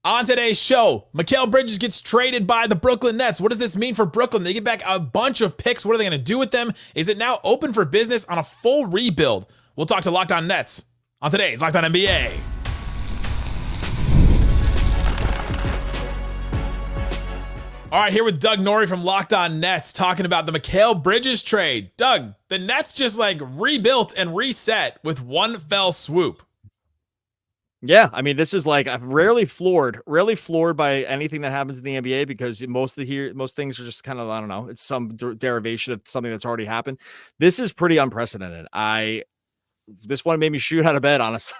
On today's show, Mikal Bridges gets traded by the Brooklyn Nets. What does this mean for Brooklyn? They get back a bunch of picks. What are they going to do with them? Is it now open for business on a full rebuild? We'll talk to Locked On Nets on today's Locked On NBA. All right, here with Doug Norrie from Locked On Nets talking about the Mikal Bridges trade. Doug, the Nets just rebuilt and reset with one fell swoop. Yeah, I mean, this is I'm rarely floored by anything that happens in the NBA because most things are just kind of, I don't know, it's some derivation of something that's already happened. This is pretty unprecedented. This one made me shoot out of bed, honestly.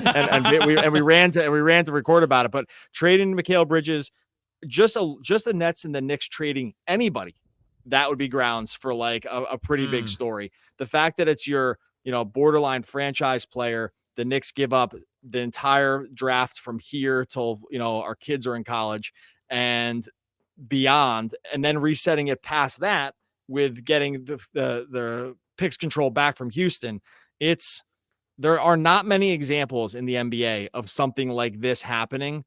and we ran to record about it. But trading Mikal Bridges, just the Nets and the Knicks trading anybody, that would be grounds for a pretty big story. The fact that it's your borderline franchise player, the Knicks give up the entire draft from here till our kids are in college and beyond, and then resetting it past that with getting the picks control back from Houston. There are not many examples in the NBA of something like this happening,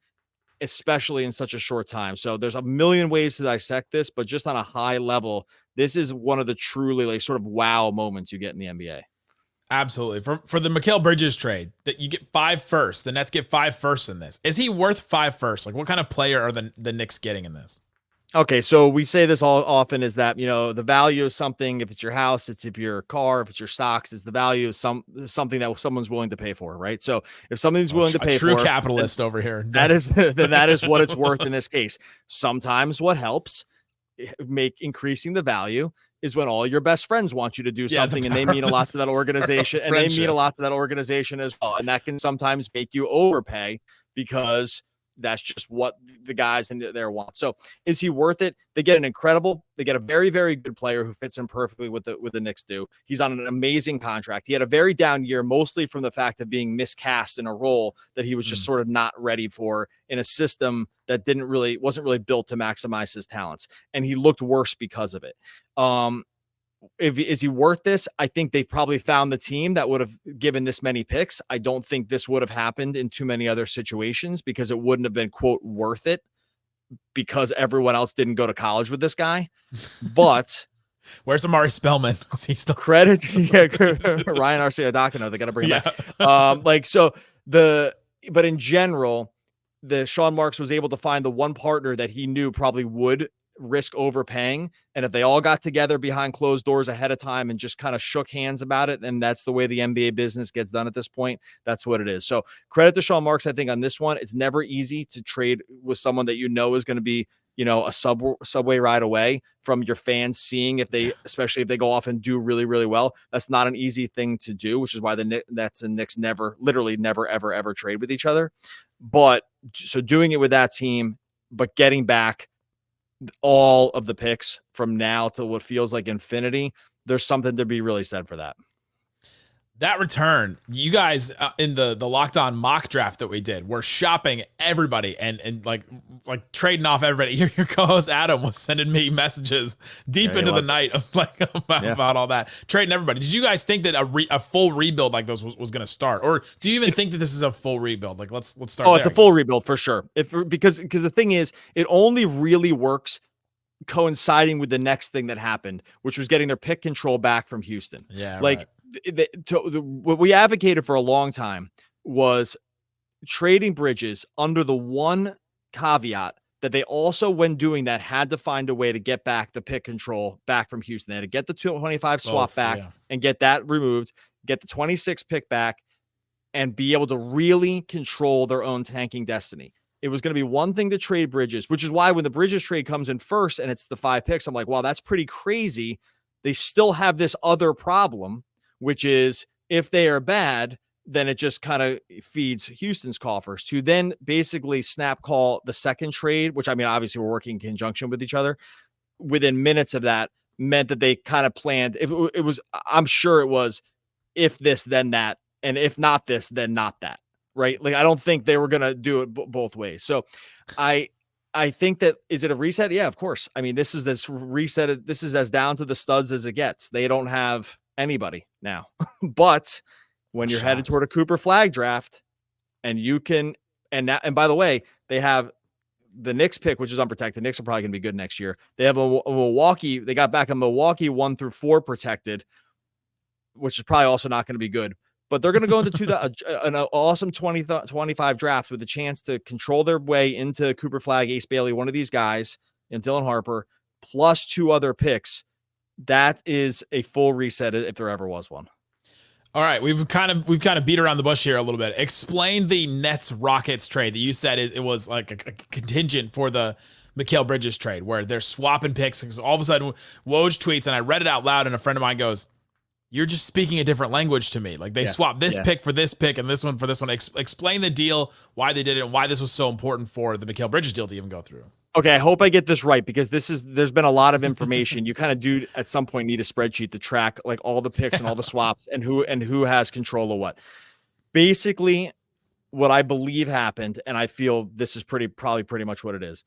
especially in such a short time. So there's a million ways to dissect this, but just on a high level, this is one of the truly sort of wow moments you get in the NBA. Absolutely. For the Mikal Bridges trade, that you get 5 firsts, the Nets get 5 firsts in this. Is he worth 5 firsts? What kind of player are the Knicks getting in this? Okay, so we say this all often is that, the value of something, if it's your house, if your car, if it's your stocks, is the value of something that someone's willing to pay for, right? So if something's willing to pay for, true capitalist over here, that is what it's worth in this case. Sometimes what helps make increasing the value is when all your best friends want you to do something and they mean a lot to that organization and they mean a lot to that organization as well. And that can sometimes make you overpay because that's just what the guys in there want. So is he worth it? They get a very, very good player who fits in perfectly with the Knicks do. He's on an amazing contract. He had a very down year, mostly from the fact of being miscast in a role that he was just sort of not ready for in a system that wasn't really built to maximize his talents. And he looked worse because of it. Is he worth this? I think they probably found the team that would have given this many picks. I don't think this would have happened in too many other situations because it wouldn't have been, quote, worth it because everyone else didn't go to college with this guy. But where's Amari Spellman? Is he still credit? Ryan Arcidiacono, they got to bring him back. But in general, the Sean Marks was able to find the one partner that he knew probably would risk overpaying, and if they all got together behind closed doors ahead of time and just kind of shook hands about it, and that's the way the NBA business gets done at this point, that's what it is. So credit to Sean Marks. I think on this one, it's never easy to trade with someone that is going to be a subway ride away from your fans, seeing especially if they go off and do really, really well. That's not an easy thing to do, which is why the Nets and Knicks never ever trade with each other. But so doing it with that team, but getting back all of the picks from now to what feels like infinity, there's something to be really said for that. That return, you guys in the Locked On mock draft that we did, were shopping everybody and trading off everybody. Your co-host Adam was sending me messages deep into the night of about all that, trading everybody. Did you guys think that a full rebuild like this was going to start, or do you even think that this is a full rebuild? Let's start. Oh, it's a full rebuild for sure. Because the thing is, it only really works coinciding with the next thing that happened, which was getting their pick control back from Houston. Yeah, right. What we advocated for a long time was trading Bridges under the one caveat that they also, when doing that, had to find a way to get back the pick control back from Houston. They had to get the 225 swap back and get that removed, get the 26 pick back, and be able to really control their own tanking destiny. It was going to be one thing to trade Bridges, which is why when the Bridges trade comes in first and it's the 5 picks, I'm like, wow, that's pretty crazy. They still have this other problem, which is if they are bad, then it just kind of feeds Houston's coffers to then basically snap call the second trade, which, I mean, obviously we're working in conjunction with each other. Within minutes of that meant that they kind of planned. It was, I'm sure it was, if this, then that, and if not this, then not that, right? I don't think they were going to do it both ways. So I think that, is it a reset? Yeah, of course. I mean, this is as down to the studs as it gets. They don't have anybody now. But when you're headed toward a Cooper Flag draft and you can And by the way, they have the Knicks pick, which is unprotected. Knicks are probably going to be good next year. They have a Milwaukee. They got back a Milwaukee 1 through 4 protected, which is probably also not going to be good. But they're going to go into an awesome 25 draft with a chance to control their way into Cooper Flagg, Ace Bailey, one of these guys, and Dylan Harper, plus 2 other picks. That is a full reset if there ever was one. All right, we've kind of beat around the bush here a little bit. Explain the Nets Rockets trade that you said it was like a contingent for the Mikal Bridges trade, where they're swapping picks. Because all of a sudden, Woj tweets, and I read it out loud, and a friend of mine goes, "You're just speaking a different language to me. Like they swapped this pick for this pick and this one for this one." Explain the deal, why they did it, and why this was so important for the Mikal Bridges deal to even go through. Okay, I hope I get this right, because there's been a lot of information. You kind of do at some point need a spreadsheet to track like all the picks and all the swaps and who has control of what. Basically, what I believe happened, and I feel this is probably pretty much what it is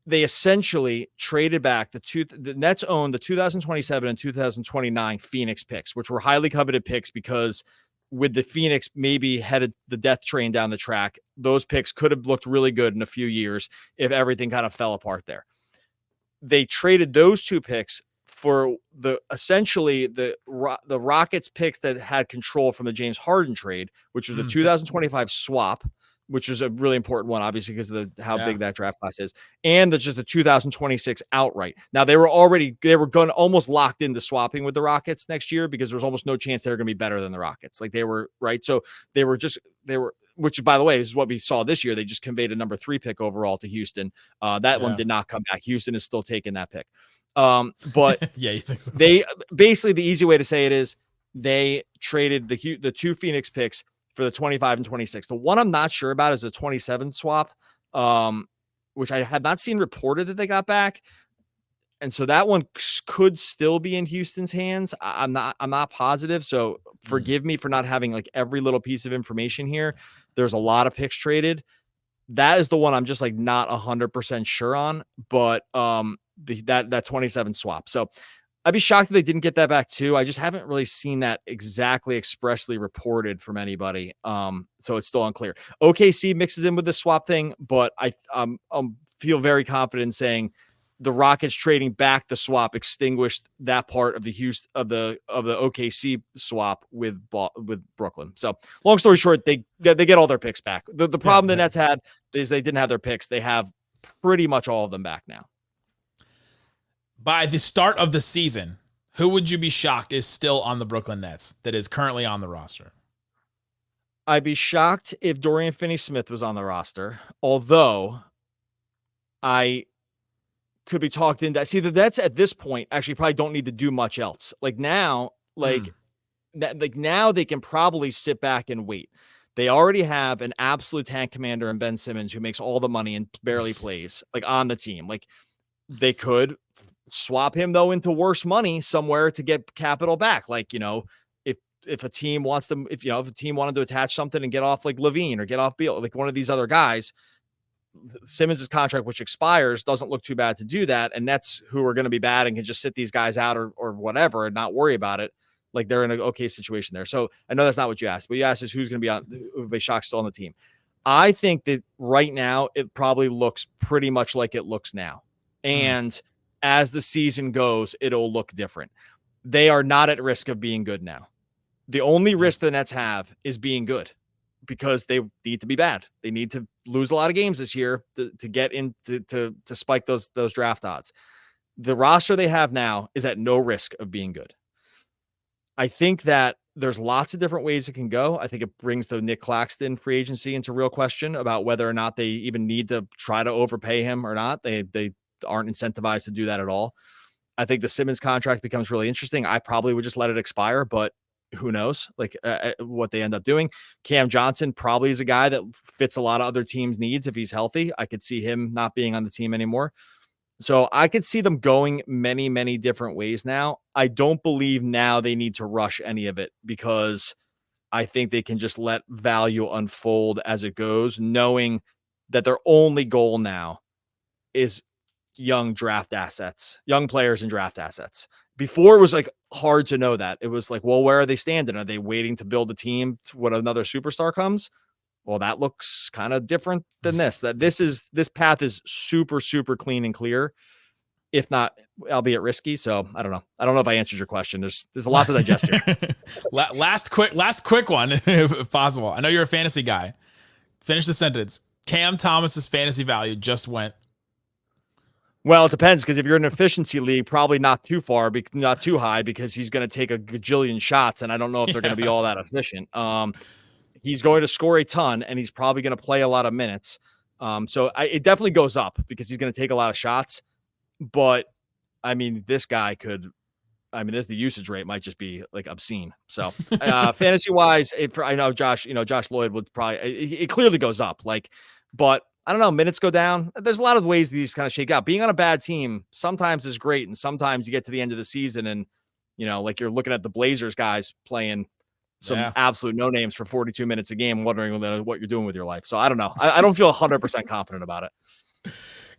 they essentially traded back the Nets owned the 2027 and 2029 Phoenix picks, which were highly coveted picks because with the Phoenix maybe headed the death train down the track, those picks could have looked really good in a few years if everything kind of fell apart there. They traded those 2 picks for essentially the Rockets picks that had control from the James Harden trade, which was the 2025 swap, which was a really important one, obviously, because of how big that draft class is, and just the 2026 outright. Now they were going almost locked into swapping with the Rockets next year because there was almost no chance they were going to be better than the Rockets. Like they were right. So they were, which by the way, is what we saw this year. They just conveyed a number 3 pick overall to Houston. That one did not come back. Houston is still taking that pick. But you think so? They basically, the easy way to say it is they traded the 2 Phoenix picks for the 25 and 26. The one I'm not sure about is the 27 swap, which I have not seen reported that they got back. And so that one could still be in Houston's hands. I'm not positive. So forgive me for not having like every little piece of information here. There's a lot of picks traded. That is the one I'm just like not 100% sure on, but that 27 swap. So I'd be shocked if they didn't get that back too. I just haven't really seen that exactly expressly reported from anybody. So it's still unclear. OKC mixes in with the swap thing, but I feel very confident in saying the Rockets trading back the swap extinguished that part of the OKC swap with Brooklyn. So long story short, they get all their picks back. The problem the Nets had is they didn't have their picks. They have pretty much all of them back now. By the start of the season, who would you be shocked is still on the Brooklyn Nets that is currently on the roster? I'd be shocked if Dorian Finney-Smith was on the roster, although I could be talked into. See, the Nets at this point actually probably don't need to do much else. Like now, now they can probably sit back and wait. They already have an absolute tank commander in Ben Simmons who makes all the money and barely plays like on the team. Like they could swap him though into worse money somewhere to get capital back. Like, if a team wants them, if a team wanted to attach something and get off like Levine or get off Beal, like one of these other guys, Simmons' contract, which expires, doesn't look too bad to do that. And Nets, who are going to be bad and can just sit these guys out or whatever and not worry about it. Like they're in an okay situation there. So I know that's not what you asked, but you asked is who's going to be on, who be shocked still on the team. I think that right now it probably looks pretty much like it looks now. And as the season goes, it'll look different. They are not at risk of being good now. The only risk the Nets have is being good because they need to be bad. They need to lose a lot of games this year to get in to spike those draft odds. The roster they have now is at no risk of being good. I think that there's lots of different ways it can go. I think it brings the Nick Claxton free agency into real question about whether or not they even need to try to overpay him or not. They aren't incentivized to do that at all. I think the Simmons contract becomes really interesting. I probably would just let it expire, but who knows what they end up doing. Cam Johnson probably is a guy that fits a lot of other teams' needs. If he's healthy, I could see him not being on the team anymore. So I could see them going many, many different ways now. I don't believe now they need to rush any of it because I think they can just let value unfold as it goes, knowing that their only goal now is young draft assets, young players and draft assets. Before it was like hard to know that. It was like, well, where are they standing? Are they waiting to build a team when another superstar comes? well, that looks kind of different than this. This path is super, super clean and clear, if not, albeit risky. So I don't know. I don't know if I answered your question. There's a lot to digest here. Last quick one, if possible. I know you're a fantasy guy. Finish the sentence. Cam Thomas's fantasy value just went. Well, it depends, because if you're in an efficiency league, probably not too far, not too high, because he's going to take a gajillion shots, and I don't know if they're going to be all that efficient. He's going to score a ton, and he's probably going to play a lot of minutes. So it definitely goes up because he's going to take a lot of shots. But I mean, this guy could. I mean, the usage rate might just be like obscene. So fantasy wise, I know Josh Lloyd would probably. It clearly goes up. But I don't know, minutes go down. There's a lot of ways these kind of shake out. Being on a bad team sometimes is great, and sometimes you get to the end of the season and, like you're looking at the Blazers guys playing some absolute no names for 42 minutes a game, wondering what you're doing with your life. So I don't know. I don't feel 100% confident about it.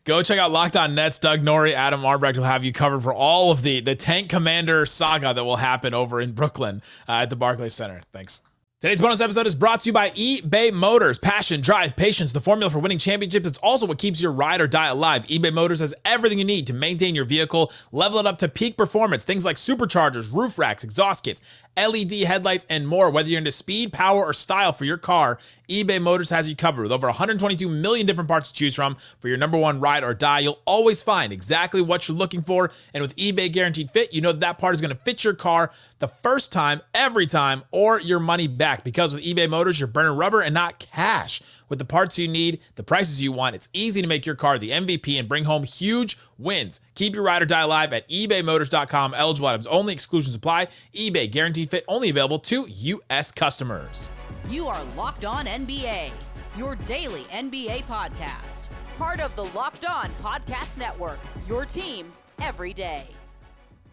Go check out Locked On Nets. Doug Norrie, Adam Arbrecht will have you covered for all of the Tank Commander saga that will happen over in Brooklyn at the Barclays Center. Thanks. Today's bonus episode is brought to you by eBay Motors. Passion, drive, patience, the formula for winning championships. It's also what keeps your ride or die alive. eBay Motors has everything you need to maintain your vehicle, level it up to peak performance. Things like superchargers, roof racks, exhaust kits, LED headlights, and more. Whether you're into speed, power, or style for your car, eBay Motors has you covered. With over 122 million different parts to choose from for your number one ride or die, you'll always find exactly what you're looking for. And with eBay Guaranteed Fit, you know that part is going to fit your car the first time, every time, or your money back. Because with eBay Motors, you're burning rubber and not cash. With the parts you need, the prices you want, it's easy to make your car the MVP and bring home huge wins. Keep your ride or die alive at ebaymotors.com. Eligible items only. Exclusions apply. eBay Guaranteed Fit only available to U.S. customers. You are Locked On NBA, your daily NBA podcast. Part of the Locked On Podcast Network, your team every day.